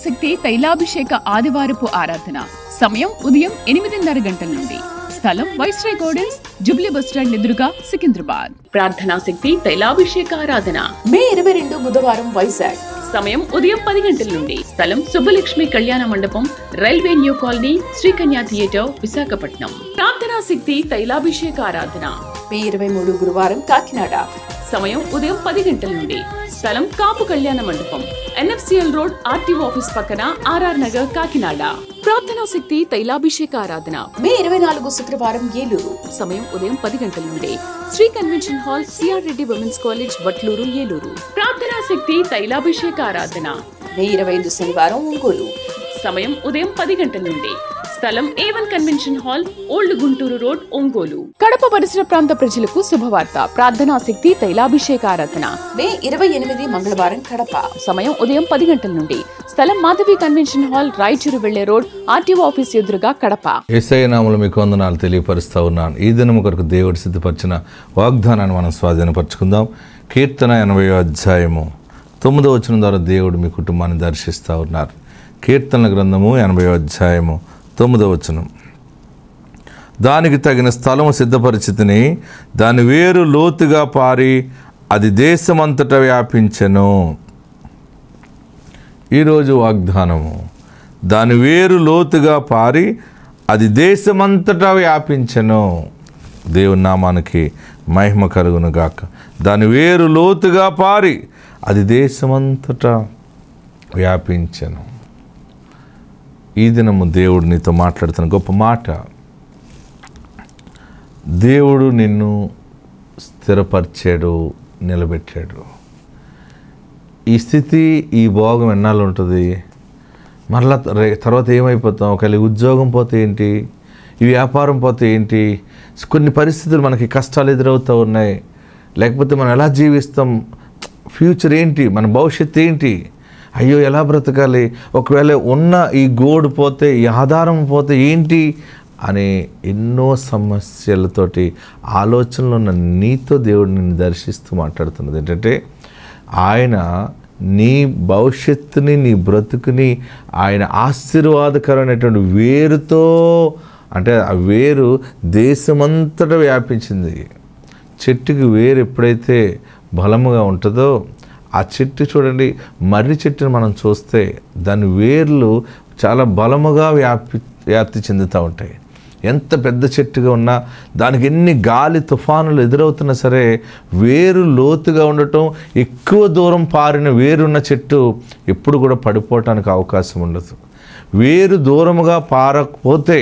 శక్తి తైలాభిషేక ఆదివారపు ఆరాధన. సమయం ఉదయం 8:30 గంటల నుండి. స్థలం వైస్రాయ్ గార్డెన్స్, జుబ్లీ బస్టాండ్ ఎదురుగా, సికింద్రాబాద్. ప్రార్థనా శక్తి తైలాభిషేక ఆరాధన మే 22 బుధవారం వైజాగ్. సమయం ఉదయం 10 గంటల నుండి. స్థలం సుబ్బలక్ష్మి కళ్యాణ మండపం, railway new colony, Sri Kanya theatre, Visakhapatnam. ప్రార్థనా శక్తి తైలాభిషేక ఆరాధన మే 23 గురువారం కాకినాడ. సమయం ఉదయం 10 గంటల నుండి. స్థలం కాపు కళ్యాణ మండపం, NFCL రోడ్, RTO ఆఫీస్ పక్కన, RR నగర్, కాకినాడ. ప్రార్థనా శక్తి తైలాభిషేక ఆరాధన మే 24 శుక్రవారం ఏలూరు. సమయం ఉదయం 10 గంటల నుండి. Sri convention hall, CR Reddy women's college, Vatluru, Eluru. ప్రార్థనా శక్తి తైలాభిషేక ఆరాధన మే 25 శనివారం ఒంగోలు. సమయం ఉదయం 10 గంటల నుండి. స్థలం A1 convention hall, old Guntur road, Ongole. Kadapa పరిసర ప్రాంత ప్రజలకు శుభవార్త. ప్రార్థనా శక్తి తైలాభిషేక ఆరాధన మే 28 మంగళవారం కడప. సమయం ఉదయం 10 గంటల నుండి. స్థలం మాధవి కన్వెన్షన్ హాల్, రాయచూరు వెళ్లే రోడ్, RTO ఆఫీస్ ఎదురుగా, కడప. యేసయ్య నామములో మీకు వందనాలు తెలియపరుస్తా ఉన్నాను. ఈ దినము కొరకు దేవుడు సిద్ధపరిచిన వాగ్దానాన్ని మనం స్వాధీనపరచుకుందాం. కీర్తన 80వ అధ్యాయము 9వ వచనం ద్వారా దేవుడు మీ కుటుంబాన్ని దర్శిస్తూ ఉన్నారు. కీర్తనల గ్రంథము 80వ అధ్యాయము 9వ వచనం. దానికి తగిన స్థలము సిద్ధపరిచితిని, దాని వేరు లోతుగా పారి అది దేశమంతటా వ్యాపించెను. ఈరోజు వాగ్దానము, దాని వేరు లోతుగా పారి అది దేశమంతటా వ్యాపించెను. దేవుని నామానికి మహిమ కలుగును గాక. దాని వేరు లోతుగా పారి అది దేశమంతటా వ్యాపించెను. ఈ దినము దేవుడు నీతో మాట్లాడుతున్న గొప్ప మాట. దేవుడు నిన్ను స్థిరపరిచాడు, నిలబెట్టాడు. ఈ స్థితి, ఈ భోగం ఎన్నాళ్ళు ఉంటుంది? మరలా తర్వాత ఏమైపోతాం? ఒకవేళ ఉద్యోగం పోతే ఏంటి? ఈ వ్యాపారం పోతే ఏంటి? కొన్ని పరిస్థితులు మనకి కష్టాలు ఎదురవుతూ ఉన్నాయి. లేకపోతే మనం ఎలా జీవిస్తాం? ఫ్యూచర్ ఏంటి? మన భవిష్యత్తు ఏంటి? అయ్యో ఎలా బ్రతకాలి? ఒకవేళ ఉన్న ఈ గోడు పోతే, ఈ ఆధారం పోతే ఏంటి అనే ఎన్నో సమస్యలతోటి ఆలోచనలు ఉన్న నీతో దేవుడు నిన్ను దర్శిస్తూ మాట్లాడుతున్నది ఏంటంటే, ఆయన నీ భవిష్యత్తుని, నీ బ్రతుకుని ఆయన ఆశీర్వాదకరమైనటువంటి వేరుతో, అంటే ఆ వేరు దేశమంతటా వ్యాపించింది. చెట్టుకి వేరు ఎప్పుడైతే బలముగా ఉంటుందో, ఆ చెట్టు చూడండి, మర్రి చెట్టును మనం చూస్తే దాని వేర్లు చాలా బలముగా వ్యాప్తి చెందుతూ ఉంటాయి. ఎంత పెద్ద చెట్టుగా ఉన్నా, దానికి ఎన్ని గాలి తుఫానులు ఎదురవుతున్నా సరే, వేరు లోతుగా ఉండటం, ఎక్కువ దూరం పారిన వేరున్న చెట్టు ఎప్పుడు కూడా పడిపోవటానికి అవకాశం ఉండదు. వేరు దూరముగా పారకపోతే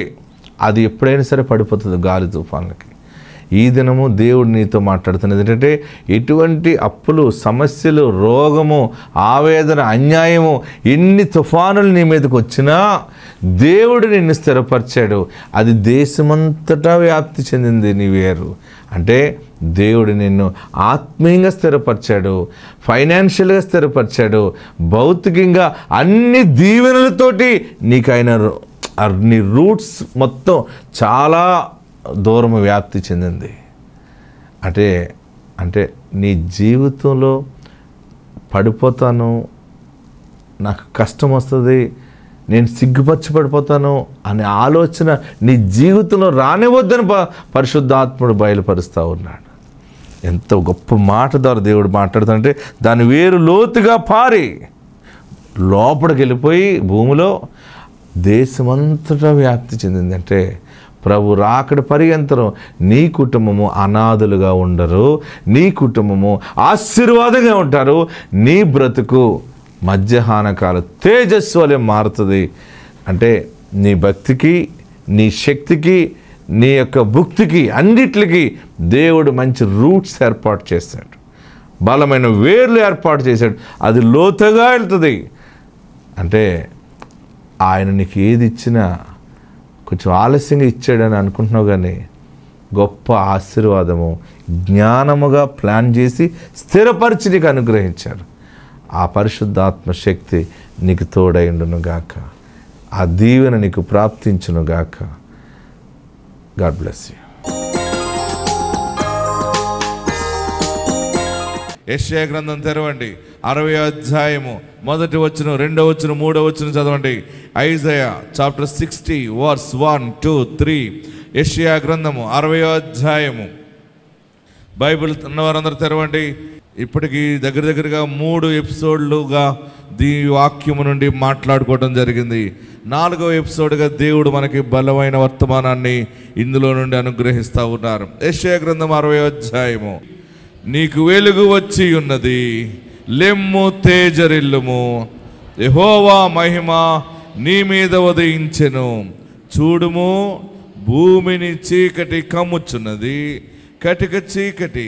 అది ఎప్పుడైనా సరే పడిపోతుంది గాలి తుఫాన్లకి. ఈ దినము దేవుడు నీతో మాట్లాడుతున్నది ఏంటంటే, ఎటువంటి అప్పులు, సమస్యలు, రోగము, ఆవేదన, అన్యాయము, ఎన్ని తుఫానులు నీ మీదకి వచ్చినా దేవుడు నిన్ను స్థిరపరిచాడు. అది దేశమంతటా వ్యాప్తి చెందింది నీ వేరు. అంటే దేవుడు నిన్ను ఆత్మీయంగా స్థిరపరిచాడు, ఫైనాన్షియల్గా స్థిరపరిచాడు, భౌతికంగా అన్ని దీవెనలతోటి నీకు ఆయన నీ రూట్స్ మొత్తం చాలా దూరం వ్యాప్తి చెందింది. అంటే నీ జీవితంలో పడిపోతాను, నాకు కష్టం వస్తుంది, నేను సిగ్గుపరచబడిపోతాను అనే ఆలోచన నీ జీవితంలో రానివద్దని పరిశుద్ధాత్ముడు బయలుపరుస్తూ ఉన్నాడు. ఎంత గొప్ప మాట ద్వారా దేవుడు మాట్లాడుతాడంటే, దాని వేరు లోతుగా పారి లోపలికి వెళ్ళిపోయి భూమిలో దేశమంతటా వ్యాప్తి చెందింది. అంటే ప్రభు రాకడ పర్యంతరం నీ కుటుంబము అనాథులుగా ఉండరు, నీ కుటుంబము ఆశీర్వాదంగా ఉంటారు, నీ బ్రతుకు మధ్యాహ్నకాల తేజస్సు వలె మారుతుంది. అంటే నీ భక్తికి, నీ శక్తికి, నీ యొక్క భుక్తికి, అన్నిటికి దేవుడు మంచి రూట్స్ ఏర్పాటు చేశాడు, బలమైన వేర్లు ఏర్పాటు చేశాడు. అది లోతుగా వెళ్తుంది. అంటే ఆయన నీకు ఏది ఇచ్చినా కొంచెం ఆలస్యంగా ఇచ్చాడని అనుకుంటున్నావు, కానీ గొప్ప ఆశీర్వాదము జ్ఞానముగా ప్లాన్ చేసి స్థిరపరిచి నీకు అనుగ్రహించాడు. ఆ పరిశుద్ధాత్మ శక్తి నీకు తోడైండును గాక. ఆ దీవెన నీకు ప్రాప్తించును గాక. God bless you. యెషయా గ్రంథం తెరవండి, 60వ అధ్యాయము 1వ వచనం, 2వ వచనం, 3వ వచనం చదవండి. Isaiah chapter 60 verse 1, 2, 3. యెషయా గ్రంథము 60వ అధ్యాయము. బైబిల్ ఉన్నవారందరూ తెరవండి. ఇప్పటికీ దగ్గరగా 3 ఎపిసోడ్లుగా దీని వాక్యము నుండి మాట్లాడుకోవడం జరిగింది. 4వ ఎపిసోడ్గా దేవుడు మనకి బలమైన వర్తమానాన్ని ఇందులో నుండి అనుగ్రహిస్తూ ఉన్నారు. యెషయా గ్రంథం 60వ అధ్యాయము. నీకు వెలుగు వచ్చి ఉన్నది, లెమ్ము తేజరిల్లుము, యెహోవా మహిమ నీ మీద ఉదయించెను. చూడుము, భూమిని చీకటి కమ్ముచున్నది, కటిక చీకటి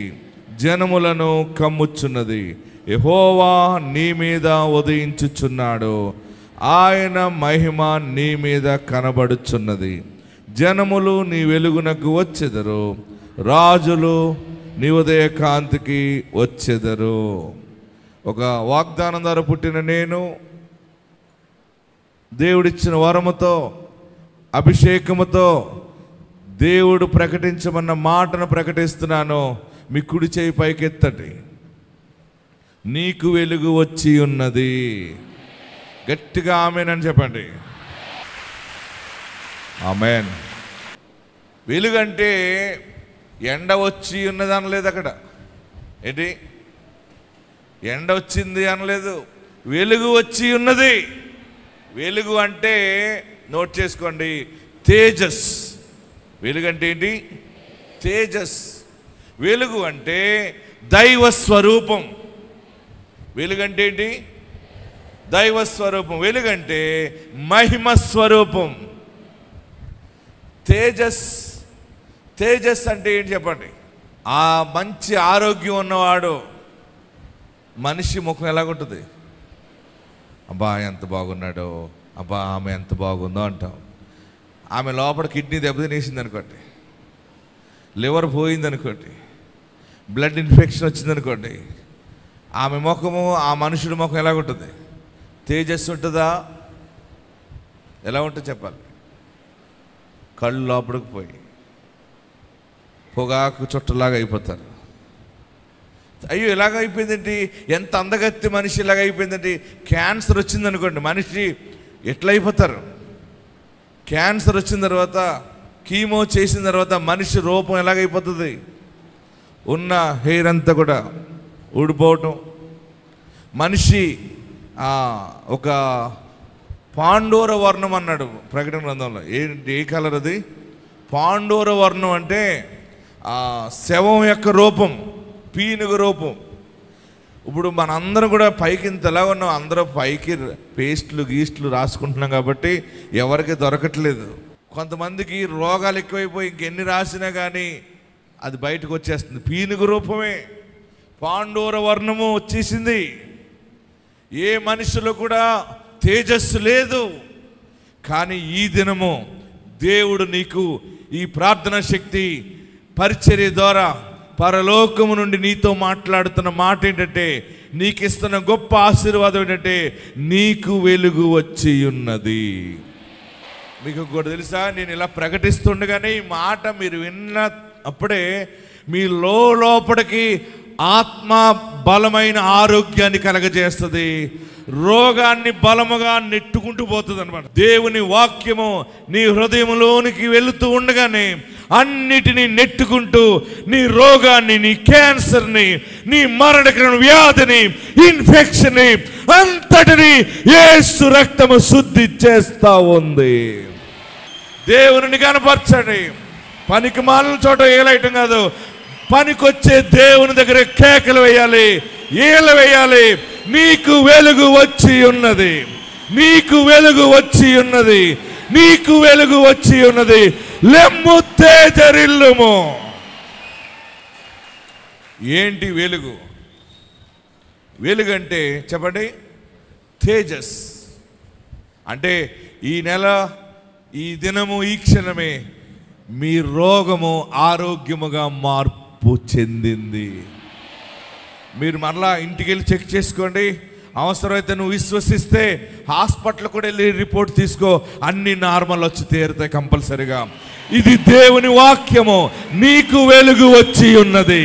జనములను కమ్ముచున్నది. యెహోవా నీ మీద ఉదయించుచున్నాడు, ఆయన మహిమ నీ మీద కనబడుచున్నది. జనములు నీ వెలుగునకు వచ్చెదరు, రాజులు నీ ఉదయ కాంతికి వచ్చెదరు. ఒక వాగ్దానం ద్వారా పుట్టిన నేను దేవుడిచ్చిన వరముతో, అభిషేకముతో దేవుడు ప్రకటించమన్న మాటను ప్రకటిస్తున్నాను. మీ కుడి చేయి పైకెత్తండి. నీకు వెలుగు వచ్చి ఉన్నది. గట్టిగా ఆమేన్ అని చెప్పండి. ఆమేన్. వెలుగంటే ఎండ వచ్చి ఉన్నది అనలేదు అక్కడ. ఏంటి? ఎండ వచ్చింది అనలేదు, వెలుగు వచ్చి ఉన్నది. వెలుగు అంటే నోట్ చేసుకోండి, తేజస్. వెలుగు అంటే ఏంటి? తేజస్. వెలుగు అంటే దైవ స్వరూపం. వెలుగంటే ఏంటి? దైవ స్వరూపం. వెలుగంటే మహిమ స్వరూపం. తేజస్. తేజస్ అంటే ఏంటి చెప్పండి? ఆ మంచి ఆరోగ్యం ఉన్నవాడు మనిషి ముఖం ఎలాగుంటుంది? అబ్బా ఎంత బాగున్నాడో, అబ్బా ఆమె ఎంత బాగుందో అంటాం. ఆమె లోపల కిడ్నీ దెబ్బతినేసింది అనుకోండి, లివర్ పోయింది అనుకోండి, బ్లడ్ ఇన్ఫెక్షన్ వచ్చింది అనుకోండి, ఆమె ముఖము, ఆ మనుషుడి ముఖం ఎలాగుంటుంది? తేజస్సు ఉంటుందా? ఎలా ఉంటుంది చెప్పాలి? కళ్ళు లోపలికి పోయి పొగాకు చుట్టలాగా అయిపోతారు. అయ్యో ఇలాగ అయిపోయిందండి, ఎంత అందగత్తి మనిషి ఇలాగ అయిపోయిందండి. క్యాన్సర్ వచ్చిందనుకోండి, మనిషి ఎట్లా అయిపోతారు? క్యాన్సర్ వచ్చిన తర్వాత, కీమో చేసిన తర్వాత మనిషి రూపం ఎలాగైపోతుంది? ఉన్న హెయిర్ అంతా కూడా ఊడిపోవటం. మనిషి ఒక పాండూర వర్ణం అన్నాడు ప్రకటన గ్రంథంలో. ఏ కలర్ అది? పాండూర వర్ణం అంటే శవం యొక్క రూపం, పీనుగు రూపం. ఇప్పుడు మనందరం కూడా పైకి ఇంతలా ఉన్నాం, అందరూ పైకి పేస్ట్లు గీస్ట్లు రాసుకుంటున్నాం కాబట్టి ఎవరికి దొరకట్లేదు. కొంతమందికి రోగాలు ఎక్కువైపోయి ఇంకెన్ని రాసినా కానీ అది బయటకు వచ్చేస్తుంది. పీనుగు రూపమే, పాండూర వర్ణము వచ్చేసింది. ఏ మనుషులు కూడా తేజస్సు లేదు. కానీ ఈ దినము దేవుడు నీకు ఈ ప్రార్థనా శక్తి పరిచర్య ద్వారా పరలోకము నుండి నీతో మాట్లాడుతున్న మాట ఏంటంటే, నీకు ఇస్తున్న గొప్ప ఆశీర్వాదం ఏంటంటే, నీకు వెలుగు వచ్చి ఉన్నది. మీకు కూడా తెలుసా, నేను ఇలా ప్రకటిస్తుండగానే ఈ మాట మీరు విన్న అప్పుడే మీ లోపలికి ఆత్మ బలమైన ఆరోగ్యాన్ని కలగజేస్తుంది, రోగాన్ని బలముగా నెట్టుకుంటూ పోతుంది అనమాట. దేవుని వాక్యము నీ హృదయంలోనికి వెళుతూ ఉండగానే అన్నిటినీ నెట్టుకుంటూ నీ రోగాన్ని, నీ క్యాన్సర్ని, నీ మరణకర వ్యాధిని, ఇన్ఫెక్షన్ని అంతటిని యేసు రక్తము శుద్ధి చేస్తా ఉంది. దేవుని కనపరచండి. పనికి మాలిన చోట ఏలైటం కాదు, పనికొచ్చే దేవుని దగ్గర కేకలు వేయాలి, ఏలు వేయాలి. నీకు వెలుగు వచ్చి ఉన్నది, నీకు వెలుగు వచ్చి ఉన్నది, నీకు వెలుగు వచ్చి ఉన్నది. లెమ్ము తేజరిల్లుము. ఏంటి వెలుగు? వెలుగంటే చెప్పండి, తేజస్. అంటే ఈ నెల, ఈ దినము, ఈ క్షణమే మీ రోగము ఆరోగ్యముగా మార్పు చెందింది. మీరు మరలా ఇంటికి వెళ్ళి చెక్ చేసుకోండి. అవసరమైతే నువ్వు విశ్వసిస్తే హాస్పిటల్ కూడా వెళ్ళి రిపోర్ట్ తీసుకో, అన్ని నార్మల్ వచ్చి తీరుతాయి కంపల్సరిగా. ఇది దేవుని వాక్యము. నీకు వెలుగు వచ్చి ఉన్నది,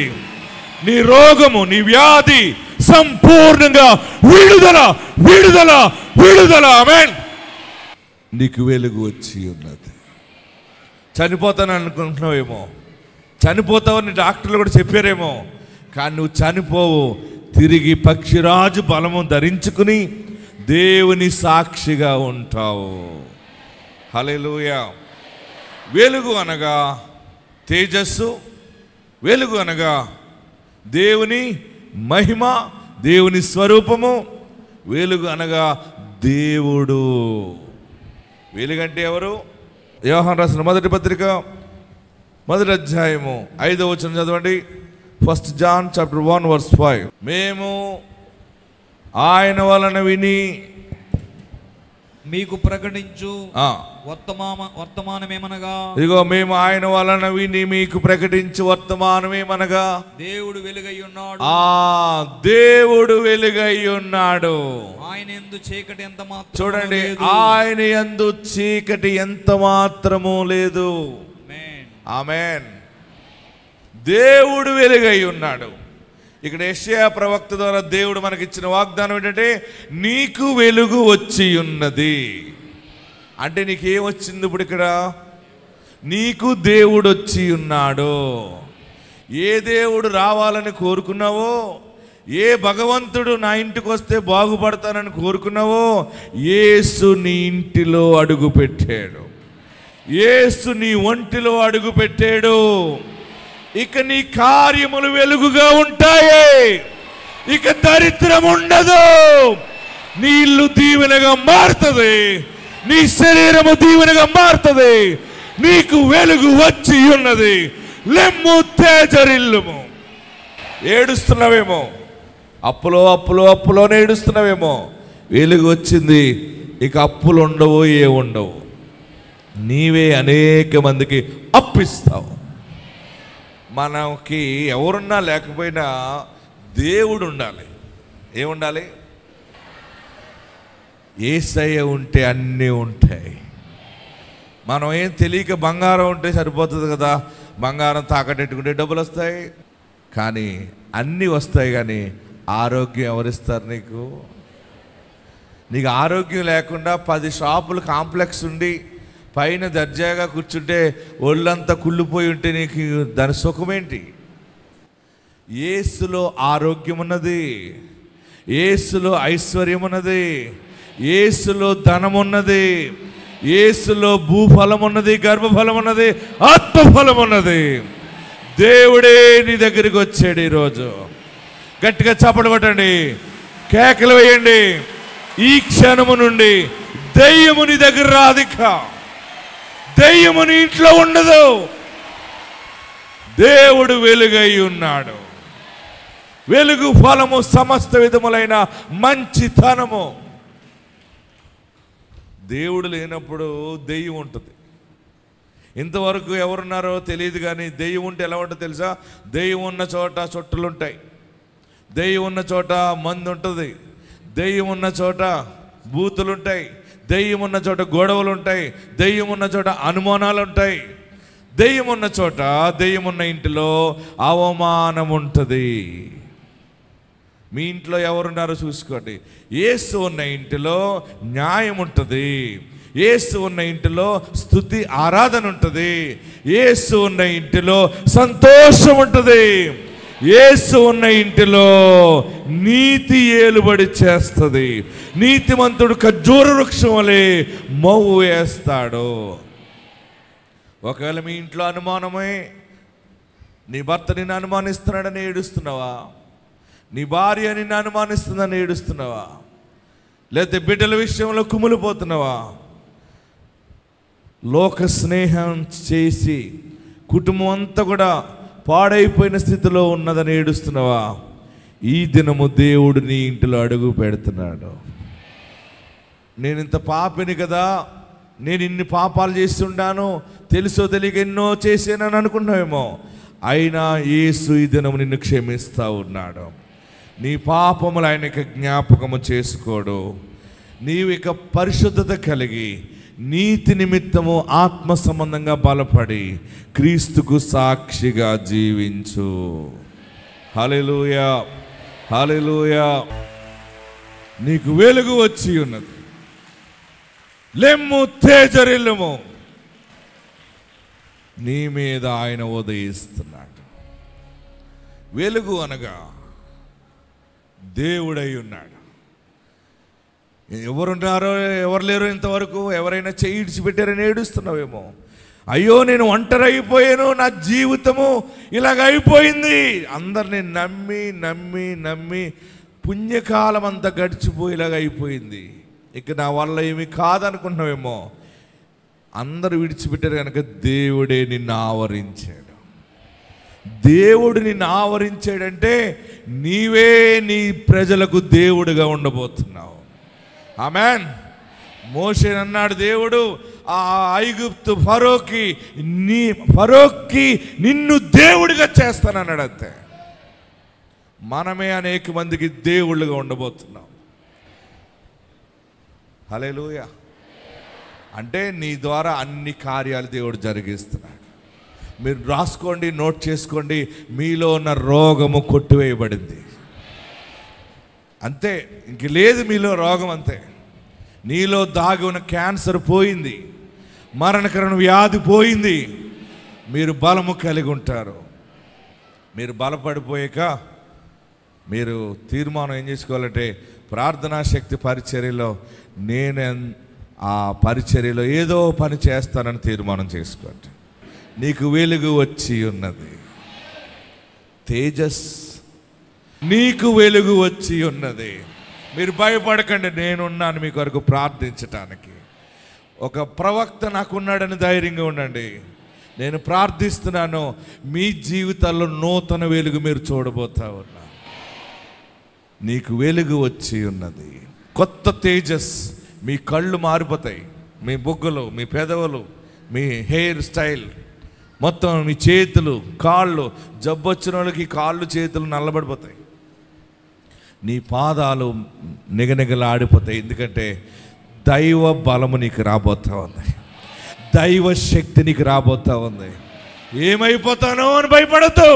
నీ రోగము, నీ వ్యాధి సంపూర్ణంగా విడుదల విడుదల విడుదల. ఆమేన్. నీకు వెలుగు వచ్చి ఉన్నది. చనిపోతాను అనుకుంటున్నావేమో, చనిపోతావని డాక్టర్లు కూడా చెప్పారేమో, కానీ నువ్వు చనిపోవు. తిరిగి పక్షిరాజు బలము ధరించుకుని దేవుని సాక్షిగా ఉంటావు. హల్లెలూయా. వెలుగు అనగా తేజస్సు, వెలుగు అనగా దేవుని మహిమ, దేవుని స్వరూపము. వెలుగు అనగా దేవుడు. వెలుగంటే ఎవరు? యోహాను రాసిన మొదటి పత్రిక 1వ అధ్యాయము 5వ వచనం చదవండి. 1 John chapter 1 verse 5. మేము ఆయన వలన విని మీకు ప్రకటించు వర్తమానమేమనగా, ఇదిగో మేము ఆయన వలన విని మీకు ప్రకటించు వర్తమానమేమనగా, దేవుడు వెలుగై ఉన్నాడు. దేవుడు వెలుగై ఉన్నాడు. ఆయన యందు చీకటి ఎంత మాత్రము చూడండి, లేదు. ఆయన యందు చీకటి ఎంత మాత్రము లేదు. ఆమేన్. దేవుడు వెలుగై ఉన్నాడు. ఇక్కడ యెషయా ప్రవక్త ద్వారా దేవుడు మనకిచ్చిన వాగ్దానం ఏంటంటే, నీకు వెలుగు వచ్చి ఉన్నది. అంటే నీకేం వచ్చింది? ఇప్పుడు ఇక్కడ నీకు దేవుడు వచ్చి ఉన్నాడు. ఏ దేవుడు రావాలని కోరుకున్నావో, ఏ భగవంతుడు నా ఇంటికి వస్తే బాగుపడతానని కోరుకున్నావో, యేసు నీ ఇంటిలో అడుగు పెట్టాడు. యేసు నీ ఒంటిలో అడుగు పెట్టాడు. ఇక నీ కార్యములు వెలుగుగా ఉంటాయి. ఇక దరిద్రం ఉండదు. నీ ఇల్లు దీవెనగా మారుతుంది. నీ శరీరము దీవెనగా మారుతుంది. నీకు వెలుగు వచ్చి ఉన్నది. లెమ్ము తేజరిల్లుము. ఏడుస్తున్నావేమో, అప్పులోనే ఏడుస్తున్నావేమో. వెలుగు వచ్చింది. ఇక అప్పులు ఉండవు, ఏ ఉండవు. నీవే అనేక మందికి అప్పిస్తావు. మనకి ఎవరున్నా లేకపోయినా దేవుడు ఉండాలి. ఏముండాలి? యేసయ్య ఉంటే అన్నీ ఉంటాయి. మనం ఏం తెలియక బంగారం ఉంటే సరిపోతుంది కదా, బంగారం తాకట్టెట్టుకుంటే డబ్బులు వస్తాయి. కానీ అన్నీ వస్తాయి, కానీ ఆరోగ్యం ఎవరిస్తారు నీకు? నీకు ఆరోగ్యం లేకుండా 10 షాపులు కాంప్లెక్స్ ఉండి పైన దర్జాగా కూర్చుంటే ఒళ్ళంతా కుళ్ళిపోయి ఉంటే నీకు దాని సుఖమేంటి? యేసులో ఆరోగ్యం ఉన్నది, యేసులో ఐశ్వర్యం ఉన్నది, యేసులో ధనం ఉన్నది, యేసులో భూఫలం ఉన్నది, గర్భఫలం ఉన్నది, ఆత్మఫలం ఉన్నది. దేవుడే నీ దగ్గరికి వచ్చాడు. ఈరోజు గట్టిగా చప్పట్లు కొట్టండి, కేకలు వేయండి. ఈ క్షణము నుండి దెయ్యము నీ దగ్గర రాదిక. దెయ్యము నీ ఇంట్లో ఉండదు. దేవుడు వెలుగై ఉన్నాడు. వెలుగు ఫలము సమస్త విధములైన మంచితనము. దేవుడు లేనప్పుడు దెయ్యం ఉంటుంది. ఇంతవరకు ఎవరున్నారో తెలియదు, కానీ దెయ్యం ఉంటే ఎలా ఉంటుందో తెలుసా? దెయ్యం ఉన్న చోట చుట్టలుంటాయి, దెయ్యం ఉన్న చోట మందు ఉంటుంది, దెయ్యం ఉన్న చోట బూతులుంటాయి, దెయ్యం ఉన్న చోట గొడవలు ఉంటాయి, దెయ్యం ఉన్న చోట అనుమానాలు ఉంటాయి. దెయ్యం ఉన్న చోట, దెయ్యం ఉన్న ఇంటిలో అవమానం ఉంటుంది. మీ ఇంట్లో ఎవరున్నారో చూసుకోండి. యేసు ఉన్న ఇంటిలో న్యాయం ఉంటుంది. యేసు ఉన్న ఇంటిలో స్తుతి ఆరాధన ఉంటుంది. యేసు ఉన్న ఇంటిలో సంతోషం ఉంటుంది. యేసు ఉన్న ఇంటిలో నీతి ఏలుబడి చేస్తుంది. నీతిమంతుడు ఖర్జూర వృక్షం వలె మవ్వు వేస్తాడు. ఒకవేళ మీ ఇంట్లో అనుమానమే, నీ భర్త నిన్ను అనుమానిస్తున్నాడని ఏడుస్తున్నావా? నీ భార్య నిన్ను అనుమానిస్తుందని ఏడుస్తున్నావా? లేకపోతే బిడ్డల విషయంలో కుమిలిపోతున్నావా? లోక స్నేహం చేసి కుటుంబం అంతా కూడా పాడైపోయిన స్థితిలో ఉన్నదని ఏడుస్తున్నావా? ఈ దినము దేవుడు నీ ఇంటిలో అడుగు పెడుతున్నాడు. నేను ఇంత పాపిని కదా, నేను ఇన్ని పాపాలు చేస్తుంటాను, తెలుసో తెలియక ఎన్నో చేసానని అనుకున్నావేమో. అయినా యేసు ఈ దినము నిన్ను క్షమిస్తూ ఉన్నాడు. నీ పాపములు ఆయనకి జ్ఞాపకము చేసుకోడు. నీవు ఇక పరిశుద్ధత కలిగి నీతి నిమిత్తము ఆత్మ సంబంధంగా బలపడి క్రీస్తుకు సాక్షిగా జీవించు. హల్లెలూయా, హల్లెలూయా. నీకు వెలుగు వచ్చి ఉన్నది. లెమ్ము, తేజరిల్లుము, నీ మీద ఆయన ఉదయిస్తున్నాడు. వెలుగు అనగా దేవుడై ఉన్నాడు. ఎవరున్నారో ఎవరు లేరో ఇంతవరకు ఎవరైనా చేయి ఇడిచిపెట్టారని ఏడుస్తున్నావేమో. అయ్యో నేను ఒంటరైపోయాను, నా జీవితము ఇలాగ అయిపోయింది. అందరిని నమ్మి నమ్మి నమ్మి పుణ్యకాలం అంతా గడిచిపోయేలాగా అయిపోయింది. ఇక నా వల్ల ఏమి కాదనుకున్నావేమో. అందరూ విడిచిపెట్టారు కనుక దేవుడే నిన్ను ఆవరించాడు. దేవుడు నిన్ను ఆవరించాడంటే నీవే నీ ప్రజలకు దేవుడుగా ఉండబోతున్నావు. ఆమేన్. మోషే అన్నాడు దేవుడు, ఆ ఐగుప్తు ఫరోకి నిన్ను దేవుడిగా చేస్తానన్నాడు. అంతే. మనమే అనేక మందికి దేవుళ్ళుగా ఉండబోతున్నాం. హల్లెలూయా. అంటే నీ ద్వారా అన్ని కార్యాలు దేవుడు జరిగిస్తున్నాడు. మీరు రాసుకోండి, నోట్ చేసుకోండి. మీలో ఉన్న రోగము కొట్టివేయబడింది. అంతే, ఇంక లేదు మీలో రోగం. అంతే. నీలో దాగి ఉన్న క్యాన్సర్ పోయింది, మరణకరణ వ్యాధి పోయింది. మీరు బలము కలిగి ఉంటారు. మీరు బలపడిపోయాక మీరు తీర్మానం ఏం చేసుకోవాలంటే, ప్రార్థనా శక్తి పరిచర్యలో నేను ఆ పరిచర్యలో ఏదో పని చేస్తానని తీర్మానం చేసుకోండి. నీకు వెలుగు వచ్చి ఉన్నది. తేజస్, నీకు వెలుగు వచ్చి ఉన్నది. మీరు భయపడకండి, నేనున్నాను మీ కొరకు ప్రార్థించటానికి. ఒక ప్రవక్త నాకున్నాడని ధైర్యంగా ఉండండి. నేను ప్రార్థిస్తున్నాను, మీ జీవితాల్లో నూతన వెలుగు మీరు చూడబోతా ఉన్నా. నీకు వెలుగు వచ్చి ఉన్నది. కొత్త తేజస్. మీ కళ్ళు మారిపోతాయి, మీ బుగ్గలు, మీ పెదవులు, మీ హెయిర్ స్టైల్, మొత్తం మీ చేతులు, కాళ్ళు. జబ్బు వచ్చిన వాళ్ళకి కాళ్ళు చేతులు నల్లబడిపోతాయి. నీ పాదాలు నిగనిగలాడిపోతాయి. ఎందుకంటే దైవ బలము నీకు రాబోతా ఉంది, దైవ శక్తి నీకు రాబోతా ఉంది. ఏమైపోతానో అని భయపడద్దు.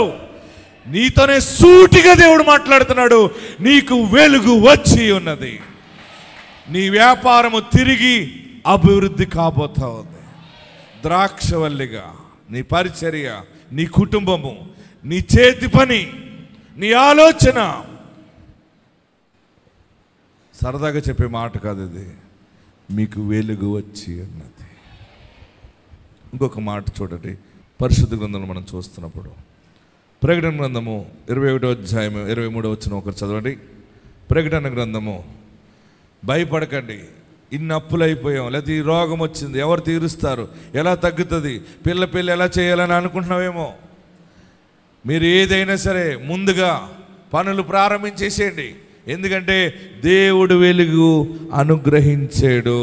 నీతోనే సూటిగా దేవుడు మాట్లాడుతున్నాడు. నీకు వెలుగు వచ్చి ఉన్నది. నీ వ్యాపారము తిరిగి అభివృద్ధి కాబోతా ఉంది. ద్రాక్షవల్లిగా నీ పరిచర్య, నీ కుటుంబము, నీ చేతి పని, నీ ఆలోచన. సరదాగా చెప్పే మాట కాదు ఇది. మీకు వెలుగు వచ్చి ఉన్నది. ఇంకొక మాట చూడండి, పరిశుద్ధ గ్రంథంలో మనం చూస్తున్నప్పుడు ప్రకటన గ్రంథము 21వ అధ్యాయం 23వ వచనం ఒకరు చదవండి. ప్రకటన గ్రంథము. భయపడకండి, ఇన్ని అప్పులు అయిపోయాం, లేదా ఈ రోగం వచ్చింది, ఎవరు తీరుస్తారు, ఎలా తగ్గుతుంది, పిల్ల ఎలా చేయాలని అనుకుంటున్నావేమో. మీరు ఏదైనా సరే ముందుగా పనులు ప్రారంభించేసేయండి. ఎందుకంటే దేవుడు వెలుగు అనుగ్రహించాడు.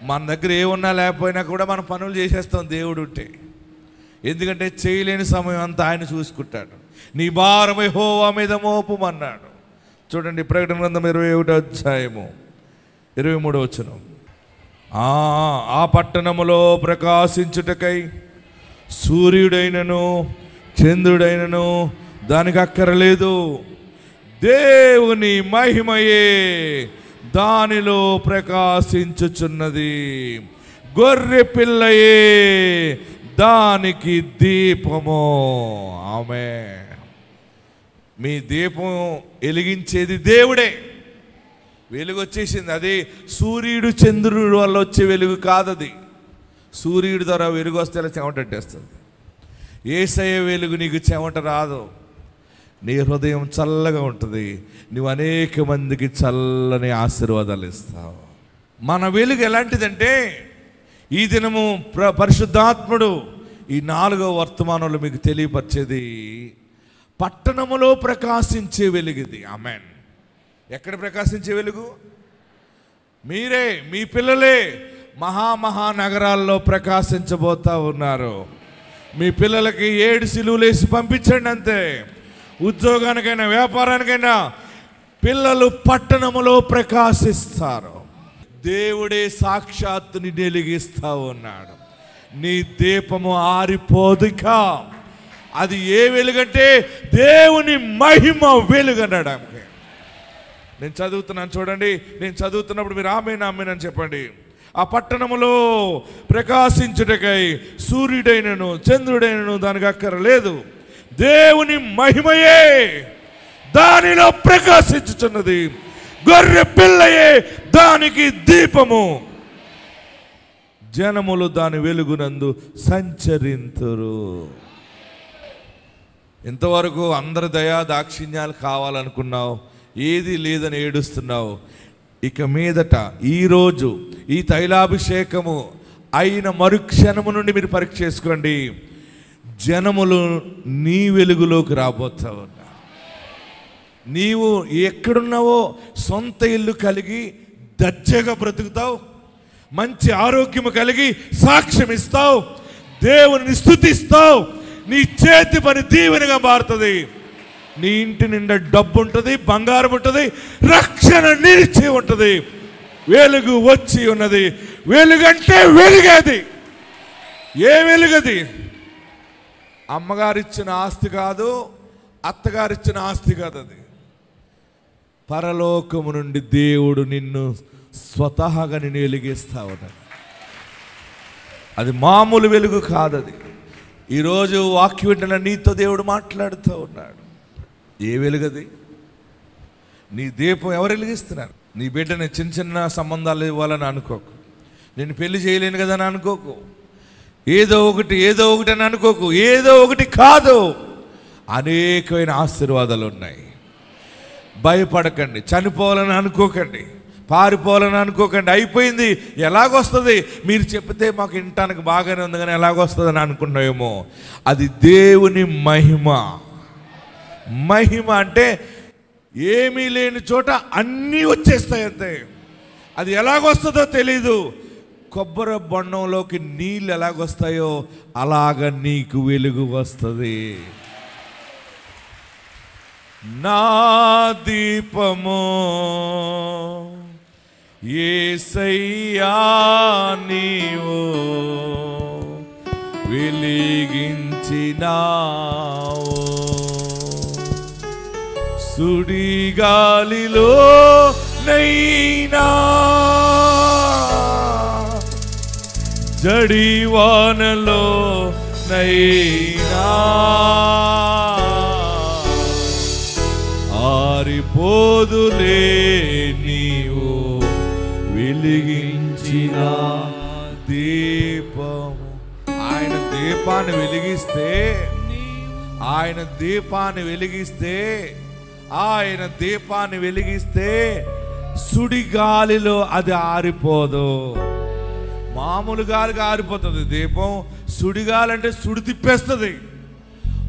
మన దగ్గర ఏమున్నా లేకపోయినా కూడా మనం పనులు చేసేస్తాం దేవుడు ఉంటే. ఎందుకంటే చేయలేని సమయం అంతా ఆయన చూసుకుంటాడు. నీ భారం యెహోవా మీద మోపుమన్నాడు. చూడండి ప్రకటన గ్రంథం 21వ అధ్యాయము 23వ వచనం. ఆ పట్టణములో ప్రకాశించుటకై సూర్యుడైనను చంద్రుడైనను దానికి అక్కరలేదు. దేవుని మహిమయే దానిలో ప్రకాశించుచున్నది. గొర్రె పిల్లయే దానికి దీపము. ఆమేన్. మీ దీపం వెలిగించేది దేవుడే. వెలుగు వచ్చేసింది. అది సూర్యుడు చంద్రుడు వల్ల వచ్చే వెలుగు కాదది. సూర్యుడి ద్వారా వెలుగు వస్తే అలా చెమటట్టేస్తుంది. యేసయ్య వెలుగు నీకు చెమట రాదు. నీ హృదయం చల్లగా ఉంటుంది. నువ్వు అనేక మందికి చల్లని ఆశీర్వాదాలు ఇస్తావు. మన వెలుగు ఎలాంటిదంటే, ఈ దినము పరిశుద్ధాత్ముడు ఈ 4వ వర్తమానంలో మీకు తెలియపరిచేది పట్టణములో ప్రకాశించే వెలుగుది. ఆమేన్. ఎక్కడ ప్రకాశించే వెలుగు? మీరే, మీ పిల్లలే మహానగరాల్లో ప్రకాశించబోతా ఉన్నారు. మీ పిల్లలకి 7 సిలువలేసి పంపించండి అంతే. ఉద్యోగానికైనా వ్యాపారానికైనా పిల్లలు పట్టణములో ప్రకాశిస్తారు. దేవుడే సాక్షాత్తుని వెలిగిస్తా ఉన్నాడు. నీ దీపము ఆరిపోదుక. అది ఏ వెలుగంటే దేవుని మహిమ వెలుగన్నాడు ఆమె. నేను చదువుతున్నాను చూడండి. నేను చదువుతున్నప్పుడు మీరు ఆమేన్ ఆమేన్ అని చెప్పండి. ఆ పట్టణములో ప్రకాశించుటకై సూర్యుడైనను చంద్రుడైనను దానికి అక్కరలేదు, దేవుని మహిమయే దానిలో ప్రకాశించుచున్నది, గొర్రె పిల్లయే దానికి దీపము, జనములు దాని వెలుగునందు సంచరింతురు. ఇంతవరకు అందరి దయా దాక్షిణ్యాలు కావాలనుకున్నావు, ఏది లేదని ఏడుస్తున్నావు. ఇక మీదట ఈరోజు ఈ తైలాభిషేకము అయిన మరుక్షణము నుండి మీరు పరీక్ష చేసుకోండి. జనములు నీ వెలుగులోకి రాబోతావు. నీవు ఎక్కడున్నావో సొంత ఇల్లు కలిగి దర్జాగా బ్రతుకుతావు, మంచి ఆరోగ్యము కలిగి సాక్ష్యం ఇస్తావు, దేవుని స్తుతిస్తావు, నీ చేతి పని దీవెనగా మారుతుంది, నీ ఇంటి నిండా డబ్బు ఉంటుంది, బంగారం ఉంటుంది, రక్షణ నిలిచి ఉంటుంది, వెలుగు వచ్చి ఉన్నది. వెలుగంటే వెలుగేది. ఏ వెలుగది? అమ్మగారిచ్చిన ఆస్తి కాదు, అత్తగారిచ్చిన ఆస్తి కాదు. అది పరలోకము నుండి దేవుడు నిన్ను స్వతహాగా నిన్ను వెలిగిస్తా ఉన్నాడు. అది మామూలు వెలుగు కాదు. అది ఈరోజు వాక్యం వింటున్న నీతో దేవుడు మాట్లాడుతూ ఉన్నాడు. ఏ వెలుగది? నీ దీపం ఎవరు వెలిగిస్తున్నారు? నీ బిడ్డని చిన్న చిన్న సంబంధాలు ఇవ్వాలని అనుకోకు, నేను పెళ్లి చేయలేను కదా అని అనుకోకు, ఏదో ఒకటి అని అనుకోకు. ఏదో ఒకటి కాదు, అనేకమైన ఆశీర్వాదాలు ఉన్నాయి. భయపడకండి, చనిపోవాలని అనుకోకండి, పారిపోవాలని అనుకోకండి. అయిపోయింది, ఎలాగొస్తుంది? మీరు చెప్తే మాకు వినటానికి బాగానే ఉంది కానీ ఎలాగొస్తుందని అనుకున్నావేమో. అది దేవుని మహిమ. మహిమ అంటే ఏమీ లేని చోట అన్నీ వచ్చేస్తాయి అంతే. అది ఎలాగొస్తుందో తెలీదు. కొబ్బరి బొండంలోకి నీళ్ళు ఎలాగొస్తాయో అలాగ నీకు వెలుగు వస్తుంది. నా దీపము యేసయ్యా నీవు వెలిగించినావు, సుడిగాలిలో నైనా జడివానలో నైనా ఆరిపోదులే నీవు వెలిగించిన దీపము. ఆయన దీపాన్ని వెలిగిస్తే ఆయన దీపాన్ని వెలిగిస్తే సుడిగాలిలో అది ఆరిపోదు. మామూలు గాలిగా ఆరిపోతుంది దీపం. సుడిగాలంటే సుడి తిప్పేస్తుంది.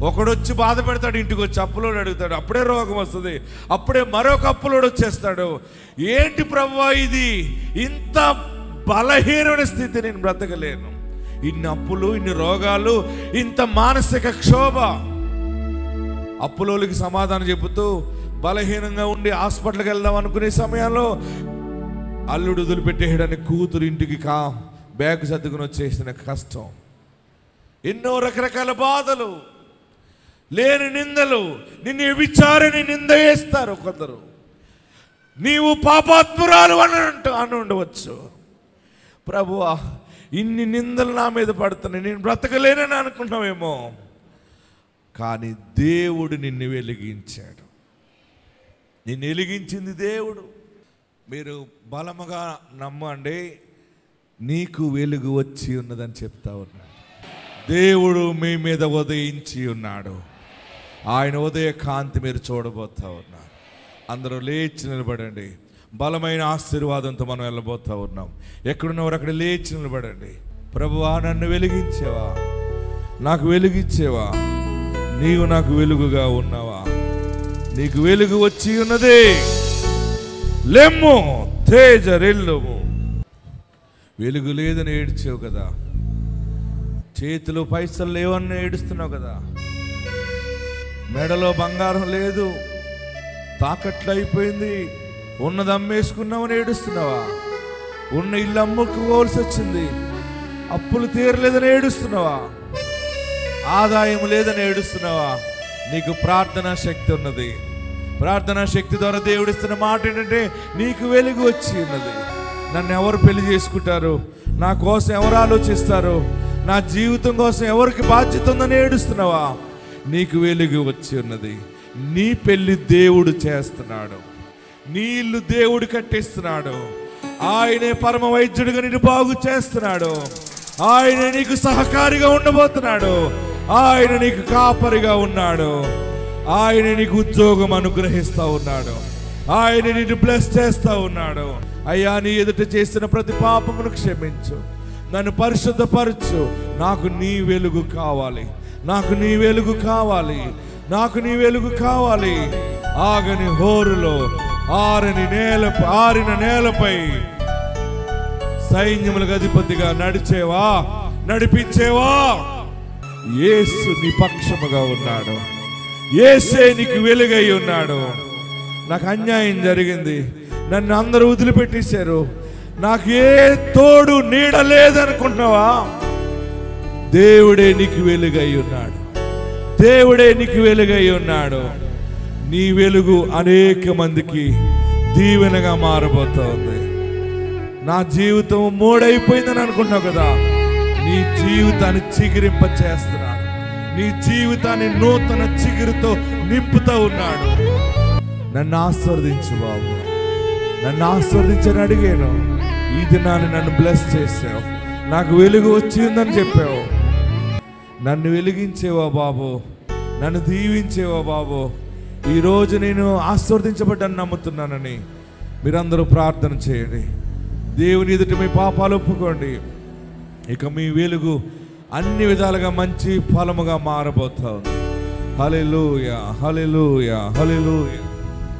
ఒకడొచ్చి బాధ పెడతాడు, ఇంటికి వచ్చి అప్పులోడు అడుగుతాడు, అప్పుడే రోగం వస్తుంది, అప్పుడే మరొక అప్పులోడు వచ్చేస్తాడు. ఏంటి ప్రభువా ఇది? ఇంత బలహీనమైన స్థితి, నేను బ్రతకలేను, ఇన్ని అప్పులు, ఇన్ని రోగాలు, ఇంత మానసిక క్షోభ. అప్పులోకి సమాధానం చెబుతూ బలహీనంగా ఉండి హాస్పిటల్కి వెళ్దాం అనుకునే సమయంలో అల్లుడు వదిలిపెట్టేయడానికి కూతురు ఇంటికి బ్యాగ్ సర్దుకుని వచ్చేసిన కష్టం, ఎన్నో రకరకాల బాధలు, లేని నిందలు, నిన్ను వ్యభిచారని నింద వేస్తారు కొందరు. నీవు పాపాత్మురాలు అని ఉండవచ్చు. ప్రభువా ఇన్ని నిందలు నా మీద పడుతున్నాయి, నేను బ్రతకలేనని అనుకున్నావేమో. కానీ దేవుడు నిన్ను వెలిగించాడు. నిన్ను వెలిగించింది దేవుడు. మీరు బలముగా నమ్మండి, నీకు వెలుగు వచ్చి ఉన్నదని చెప్తా ఉన్నాడు. దేవుడు మీ మీద ఉదయించి ఉన్నాడు. ఆయన ఉదయ కాంతి మీరు చూడబోతా ఉన్నారు. అందరూ లేచి నిలబడండి. బలమైన ఆశీర్వాదంతో మనం వెళ్ళబోతా ఉన్నాం. ఎక్కడున్నవారు అక్కడ లేచి నిలబడండి. ప్రభువా నన్ను వెలిగించేవా, నాకు వెలుగిచ్చేవా, నీవు నాకు వెలుగుగా ఉన్నావా, నీకు వెలుగు వచ్చి ఉన్నది. లెమ్ము తేజరెల్లుము. వెలుగు లేదని ఏడ్చావు కదా, చేతిలో పైసలు లేవని ఏడుస్తున్నావు కదా, మెడలో బంగారం లేదు, తాకట్లు అయిపోయింది, ఉన్నది అమ్మేసుకున్నామని ఏడుస్తున్నావా? ఉన్న ఇల్లు అమ్ముకోవాల్సి వచ్చింది, అప్పులు తీరలేదని ఏడుస్తున్నావా? ఆదాయం లేదని ఏడుస్తున్నావా? నీకు ప్రార్థనా శక్తి ఉన్నది. ప్రార్థనా శక్తి ద్వారా దేవుడిస్తున్న మాట ఏంటంటే నీకు వెలుగు వచ్చి ఉన్నది. నన్ను ఎవరు పెళ్లి చేసుకుంటారు, నా కోసం ఎవరు ఆలోచిస్తారు, నా జీవితం కోసం ఎవరికి బాధ్యత ఉందని ఏడుస్తున్నావా? నీకు వెలుగు వచ్చి ఉన్నది. నీ పెళ్లి దేవుడు చేస్తున్నాడు, నీ ఇల్లు దేవుడు కట్టిస్తున్నాడు. ఆయనే పరమ వైద్యుడిగా నిన్ను బాగు చేస్తున్నాడు. ఆయన నీకు సహకారిగా ఉండబోతున్నాడు. ఆయన నీకు కాపరిగా ఉన్నాడు. ఆయన నీకు ఉద్యోగం అనుగ్రహిస్తా ఉన్నాడు. ఆయన నిన్ను బ్లెస్ చేస్తా ఉన్నాడు. అయ్యా, నీ ఎదుట చేసిన ప్రతి పాపమును క్షమించు, నన్ను పరిశుద్ధపరచు. నాకు నీ వెలుగు కావాలి, నాకు నీ వెలుగు కావాలి, నాకు నీ వెలుగు కావాలి. ఆగని హోరులో ఆరిన నేలపై సైన్యములకు అధిపతిగా నడిపించేవా? యేసు నీ పక్షముగా ఉన్నాడు. యేసే నీకు వెలుగై ఉన్నాడు. నాకు అన్యాయం జరిగింది, నన్ను అందరూ వదిలిపెట్టేశారు, నాకు ఏ తోడు నీడ లేదనుకుంటున్నావా? దేవుడే నీకు వెలుగై ఉన్నాడు. దేవుడే నీకు వెలుగై ఉన్నాడు. నీ వెలుగు అనేక మందికి దీవెనగా మారబోతోంది. నా జీవితం మూడైపోయిందని అనుకుంటున్నావు కదా, నీ జీవితాన్ని చిగురింప చేస్తున్నాడు. నీ జీవితాన్ని నూతన చిగురుతో నింపుతూ ఉన్నాడు. నన్ను ఆశీర్వదించు బాబు, నన్ను ఆశీర్వదించని అడిగాను. ఈ దినాన్ని నన్ను బ్లెస్ చేసావు, నాకు వెలుగు వచ్చిందని చెప్పావు. నన్ను వెలిగించేవా బాబు, నన్ను దీవించేవా బాబు. ఈరోజు నేను ఆశీర్వదించబడ్డాను నమ్ముతున్నానని మీరందరూ ప్రార్థన చేయండి. దేవుని ఎదుట మీ పాపాలు ఒప్పుకోండి. ఇక మీ వెలుగు అన్ని విధాలుగా మంచి ఫలముగా మారబోతా ఉంది. హల్లెలూయా, హల్లెలూయా, హల్లెలూయా.